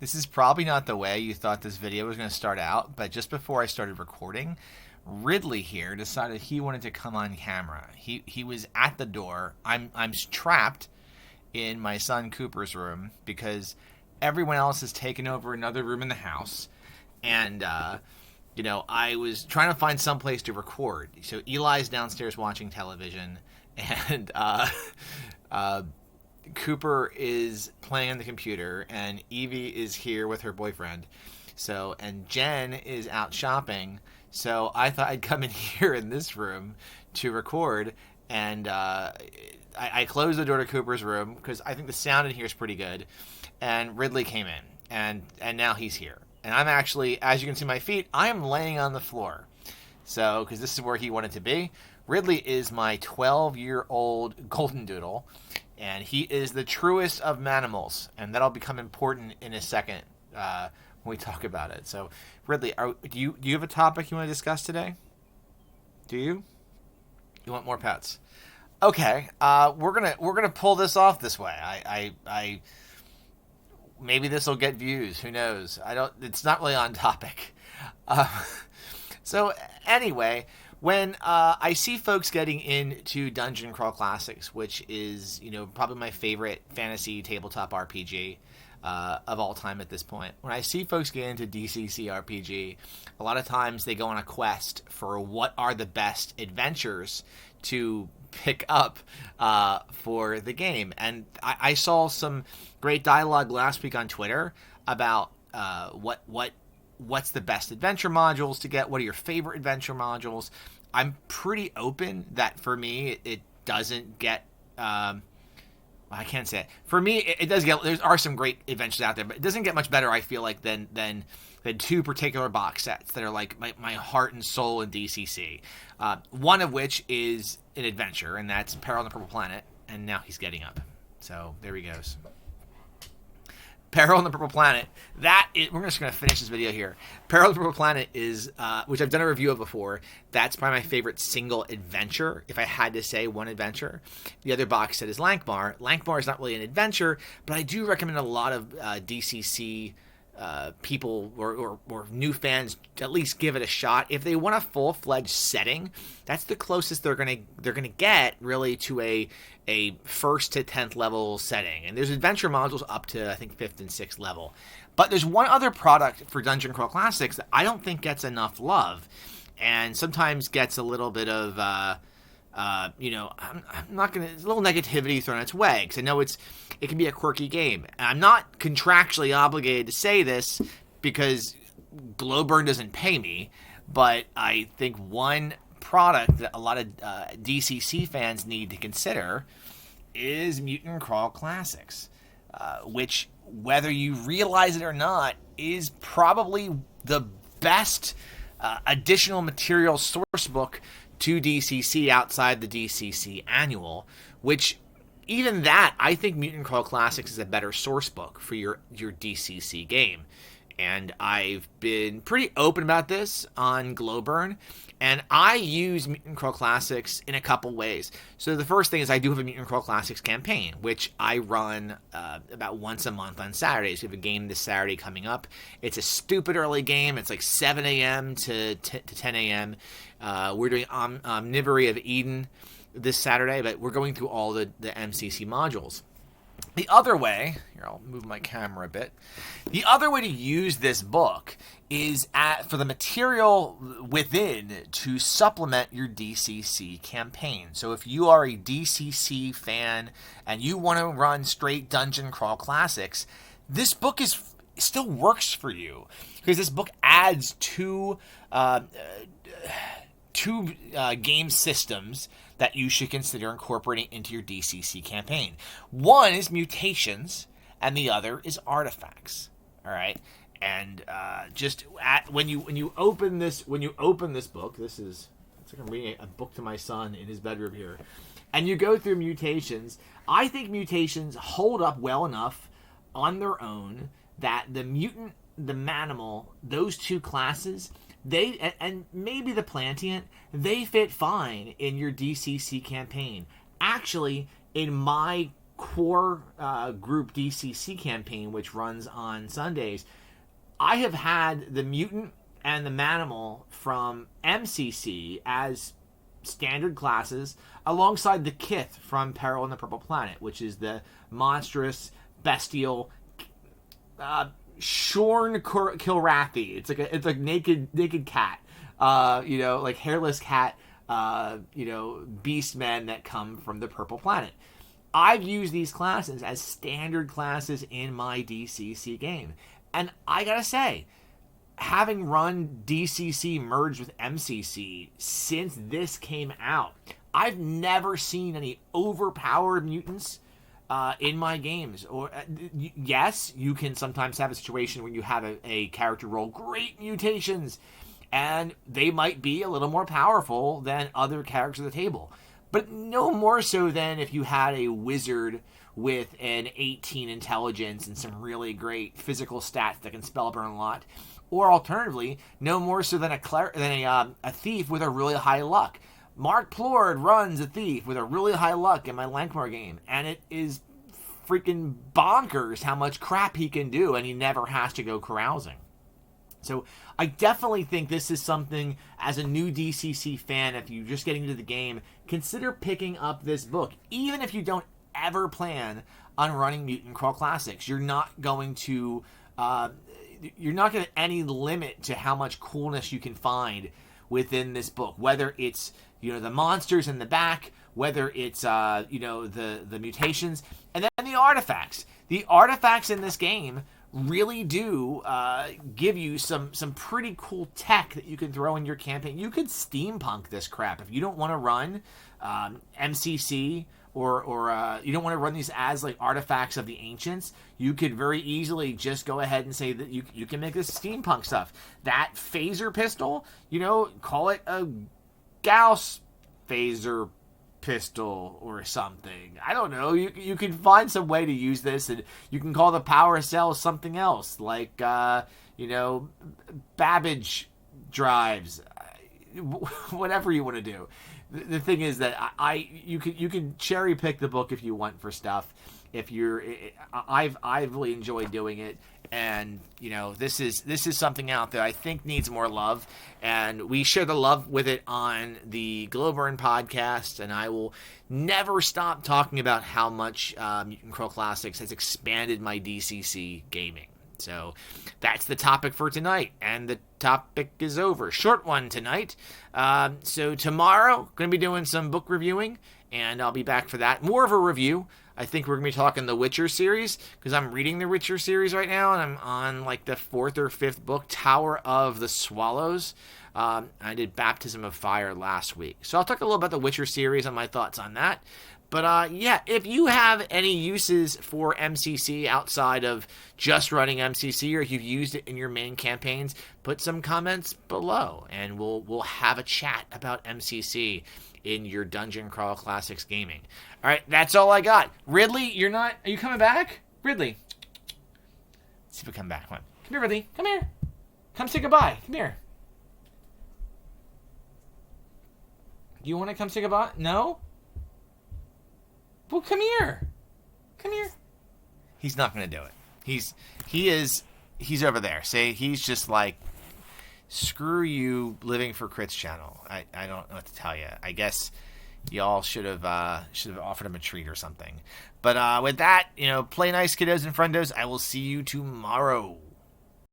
This is probably not the way you thought this video was going to start out, but just before I started recording, Ridley here decided he wanted to come on camera. He was at the door. I'm trapped in my son Cooper's room because everyone else has taken over another room in the house, and I was trying to find some place to record. So Eli's downstairs watching television, and Cooper is playing on the computer, and Evie is here with her boyfriend. And Jen is out shopping. So I thought I'd come in here in this room to record, and I closed the door to Cooper's room because I think the sound in here is pretty good. And Ridley came in, and now he's here. And I'm actually, as you can see my feet, I am laying on the floor. So, because this is where he wanted to be. Ridley is my 12-year-old golden doodle, and he is the truest of manimals, and that'll become important in a second when we talk about it. So, Ridley, do you have a topic you want to discuss today? Do you? You want more pets? Okay, we're gonna pull this off this way. I maybe this will get views. Who knows? It's not really on topic. So anyway, when I see folks getting into Dungeon Crawl Classics, which is probably my favorite fantasy tabletop RPG of all time at this point, when I see folks get into DCC RPG, a lot of times they go on a quest for what are the best adventures to pick up for the game. And I saw some great dialogue last week on Twitter about what's the best adventure modules to get. What are your favorite adventure modules? I'm pretty open that for me it doesn't get I can't say it. For me it does get, there are some great adventures out there, but it doesn't get much better, I feel like, than two particular box sets that are like my heart and soul in DCC. One of which is an adventure, and that's Peril on the Purple Planet, and now he's getting up. So there he goes. Peril on the Purple Planet. We're just going to finish this video here. Peril on the Purple Planet is, which I've done a review of before, that's probably my favorite single adventure, if I had to say one adventure. The other box set is Lankmar. Lankmar is not really an adventure, but I do recommend a lot of DCC people or new fans at least give it a shot. If they want a full-fledged setting, that's the closest they're gonna get really to a 1st to 10th level setting. And there's adventure modules up to I think 5th and 6th level. But there's one other product for Dungeon Crawl Classics that I don't think gets enough love, and sometimes gets a little bit of I'm not gonna. There's a little negativity thrown its way because I know it can be a quirky game. And I'm not contractually obligated to say this because Glowburn doesn't pay me, but I think one product that a lot of DCC fans need to consider is Mutant Crawl Classics, which, whether you realize it or not, is probably the best additional material source book to DCC outside the DCC annual, which even that, I think Mutant Crawl Classics is a better source book for your DCC game. And I've been pretty open about this on Glowburn, and I use Mutant Crawl Classics in a couple ways. So the first thing is I do have a Mutant Crawl Classics campaign, which I run about once a month on Saturdays. We have a game this Saturday coming up. It's a stupid early game. It's like 7 a.m. to 10 a.m. We're doing Omnivory of Eden this Saturday, but we're going through all the MCC modules. The other way, here I'll move my camera a bit, the other way to use this book is for the material within to supplement your DCC campaign. So if you are a DCC fan and you want to run straight Dungeon Crawl Classics, this book still works for you because this book adds two game systems that you should consider incorporating into your DCC campaign. One is mutations, and the other is artifacts. All right, and when you open this book, it's like I'm reading a book to my son in his bedroom here, and you go through mutations. I think mutations hold up well enough on their own that the mutant, the manimal, those two classes, and maybe the Plantient, they fit fine in your DCC campaign. Actually, in my core group DCC campaign, which runs on Sundays, I have had the mutant and the manimal from MCC as standard classes alongside the Kith from Peril on the Purple Planet, which is the monstrous, bestial, shorn Kilrathi. It's like naked cat, like hairless cat, beast men that come from the Purple Planet. I've used these classes as standard classes in my DCC game. And I gotta say, having run DCC merged with MCC since this came out, I've never seen any overpowered mutants in my games. Or yes, you can sometimes have a situation where you have a character roll great mutations, and they might be a little more powerful than other characters at the table. But no more so than if you had a wizard with an 18 intelligence and some really great physical stats that can spell burn a lot. Or alternatively, no more so than a thief with a really high luck. Mark Plord runs a thief with a really high luck in my Lankmore game, and it is freaking bonkers how much crap he can do, and he never has to go carousing. So I definitely think this is something, as a new DCC fan, if you're just getting into the game, consider picking up this book. Even if you don't ever plan on running Mutant Crawl Classics, you're not going to any limit to how much coolness you can find within this book. Whether it's the monsters in the back, whether it's the mutations, and then the artifacts. The artifacts in this game really do give you some pretty cool tech that you can throw in your campaign. You could steampunk this crap if you don't want to run MCC or you don't want to run these as like artifacts of the ancients. You could very easily just go ahead and say that you can make this steampunk stuff. That phaser pistol, call it a Gauss phaser pistol or something. I don't know. You can find some way to use this, and you can call the power cell something else, like Babbage drives, whatever you want to do. The thing is that you can cherry pick the book if you want for stuff. I've really enjoyed doing it, and this is something out there I think needs more love, and we share the love with it on the Glowburn podcast, and I will never stop talking about how much Mutant Crawl Classics has expanded my DCC gaming. So that's the topic for tonight, and the topic is over. Short one tonight. So tomorrow, going to be doing some book reviewing, and I'll be back for that. More of a review. I think we're going to be talking the Witcher series, because I'm reading the Witcher series right now, and I'm on like the 4th or 5th book, Tower of the Swallows. I did Baptism of Fire last week. So I'll talk a little about the Witcher series and my thoughts on that. But if you have any uses for MCC outside of just running MCC, or if you've used it in your main campaigns, put some comments below, and we'll have a chat about MCC in your Dungeon Crawl Classics gaming. All right, that's all I got. Ridley, are you coming back? Ridley. Let's see if we come back. Come on. Come here, Ridley. Come here. Come say goodbye. Come here. Do you want to come say goodbye? No? Well, come here. Come here. He's not going to do it. He's over there. Say, he's just like, screw you living for Crit's channel. I don't know what to tell you. I guess y'all should have offered him a treat or something. But with that, play nice, kiddos and friendos. I will see you tomorrow.